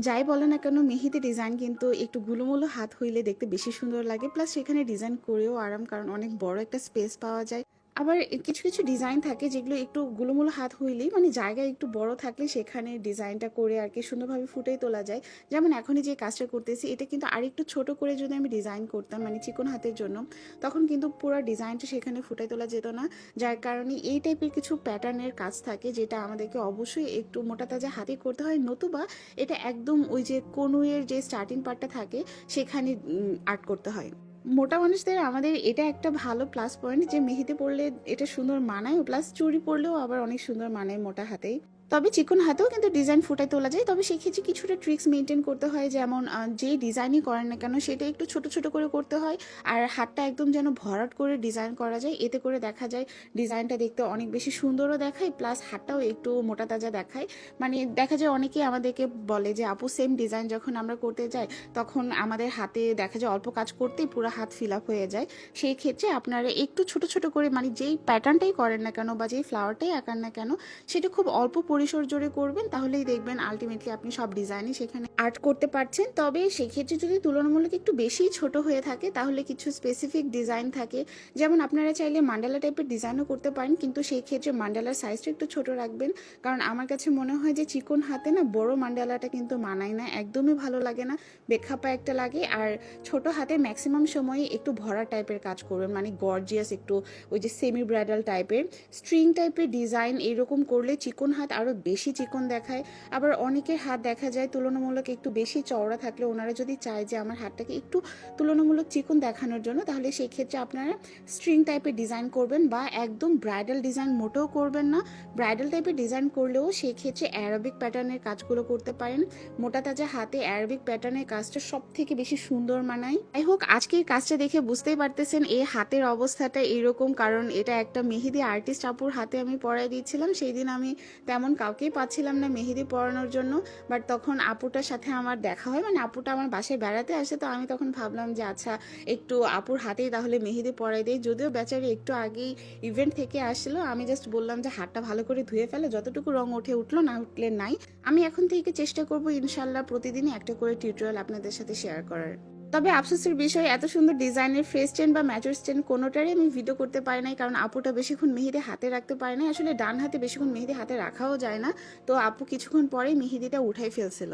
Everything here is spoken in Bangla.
যাই বলো না কেন মেহেদি ডিজাইন কিন্তু একটু গুলুমুলু হাত হইলে দেখতে বেশি সুন্দর লাগে, প্লাস সেখানে ডিজাইন করেও আরাম, কারণ অনেক বড় একটা স্পেস পাওয়া যায়। আবার কিছু কিছু ডিজাইন থাকে যেগুলো একটু গুলুমুলু হাত হইলেই মানে জায়গা একটু বড় থাকলে সেখানে ডিজাইনটা করে আর কি সুন্দরভাবে ফুটিয়ে তোলা যায়। যেমন এখনই যে কাজটা করতেছি এটা কিন্তু আরেকটু ছোট করে যদি আমি ডিজাইন করতাম মানে চিকন হাতের জন্য, তখন কিন্তু পুরো ডিজাইনটা সেখানে ফুটিয়ে তোলা যেত না। যার কারণে এই টাইপের কিছু প্যাটার্নের কাজ থাকে যেটা আমাদেরকে অবশ্যই একটু মোটা তাজা হাতে করতে হয়, নতুবা এটা একদম ওই যে কনুইয়ের যে স্টার্টিং পার্টটা থাকে সেখানে আর্ট করতে হয়। মোটা মানুষদের আমাদের এটা একটা ভালো প্লাস পয়েন্ট যে মেহেদি পরলে এটা সুন্দর মানায়, প্লাস চুড়ি পরলেও আবার অনেক সুন্দর মানায় মোটা হাতেই। তবে চিকন হাতেও কিন্তু ডিজাইন ফুটায় তোলা যায়, তবে সেক্ষেত্রে কিছুটা ট্রিক্স মেনটেন করতে হয়। যেমন যেই ডিজাইনই করেন না কেন সেটা একটু ছোট ছোট করে করতে হয়, আর হাতটা একদম যেন ভরাট করে ডিজাইন করা যায়, এতে করে দেখা যায় ডিজাইনটা দেখতে অনেক বেশি সুন্দরও দেখায়, প্লাস হাতটাও একটু মোটা তাজা দেখায়। মানে দেখা যায় অনেকেই আমাদেরকে বলে যে আপু সেম ডিজাইন যখন আমরা করতে যাই তখন আমাদের হাতে দেখা যায় অল্প কাজ করতেই পুরো হাত ফিল আপ হয়ে যায়। সেই ক্ষেত্রে আপনারা একটু ছোট ছোট করে মানে যেই প্যাটার্নটাই করেন না কেন বা যেই ফ্লাওয়ারটাই আঁকান না কেন সেটা খুব অল্প পরিসর জুড়ে করবেন, তাহলেই দেখবেন আলটিমেটলি আপনি সব ডিজাইনই সেখানে আর্ট করতে পারছেন। তবে সেক্ষেত্রে যদি তুলনামূলক একটু বেশি ছোট হয়ে থাকে তাহলে কিছু স্পেসিফিক ডিজাইন থাকে, যেমন আপনারা চাইলে মান্ডালা টাইপের ডিজাইনও করতে পারেন, কিন্তু সেই ক্ষেত্রে মান্ডালার সাইজটা একটু ছোট রাখবেন। কারণ আমার কাছে মনে হয় যে চিকন হাতে না বড় মান্ডালাটা কিন্তু মানায় না, একদমই ভালো লাগে না, বেখাপা একটা লাগে। আর ছোট হাতে ম্যাক্সিমাম সময়ে একটু ভরা টাইপের কাজ করবেন, মানে গর্জিয়াস একটু ওই যে সেমি ব্রাইডাল টাইপের স্ট্রিং টাইপের ডিজাইন এরকম করলে চিকন হাত আরও বেশি চিকন দেখায়। আবার অনেকের হাত দেখা যায় তুলনামূলক একটু বেশি চওড়া থাকলে ওনারা যদি চায় যে আমার হাতটাকে একটু তুলনামূলক চিকন দেখানোর জন্য, তাহলে সেই ক্ষেত্রে আপনারা স্ট্রিং টাইপের ডিজাইন করবেন, বা একদম ব্রাইডাল ডিজাইন মোটেও করবেন না। ব্রাইডাল টাইপের ডিজাইন করলেও সেই ক্ষেত্রে অ্যারাবিক প্যাটার্নের কাজগুলো করতে পারেন। মোটা তাজা হাতে অ্যারাবিক প্যাটার্নের কাজটা সব থেকে বেশি সুন্দর মানায়। যাই হোক, আজকের কাজটা দেখে বুঝতেই পারতেছেন এই হাতের অবস্থাটা এরকম, কারণ এটা একটা মেহেদি আর্টিস্ট আপুর হাতে আমি পরাই দিয়েছিলাম। সেই দিন আমি তেমন কাউকেই পাচ্ছিলাম না মেহেদি পরানোর জন্য, বাট তখন আপুটার সাথে আমার দেখা হয়, মানে আপুটা আমার বাসায় বেড়াতে আসে, তো আমি তখন ভাবলাম যে আচ্ছা একটু আপুর হাতেই তাহলে মেহেদি পরাই দিই। যদিও বেচারি একটু আগেই ইভেন্ট থেকে আসলো, আমি জাস্ট বললাম যে হাতটা ভালো করে ধুয়ে ফেলে, যতটুকু রং উঠে উঠলো, না উঠলে নাই। আমি এখন থেকে চেষ্টা করব ইনশাল্লাহ প্রতিদিনই একটা করে টিউটোরিয়াল আপনাদের সাথে শেয়ার করার। তবে আফসোসের বিষয় এত সুন্দর ডিজাইনের ফ্রেস চেন বা ম্যাচুর চেন কোনোটারই আমি ভিডিও করতে পারি নাই, কারণ আপুটা বেশিক্ষণ মেহেদি হাতে রাখতে পারে না। আসলে ডান হাতে বেশিক্ষণ মেহেদি হাতে রাখাও যায় না, তো আপু কিছুক্ষণ পরেই মেহেদিটা উঠাই ফেলছিল।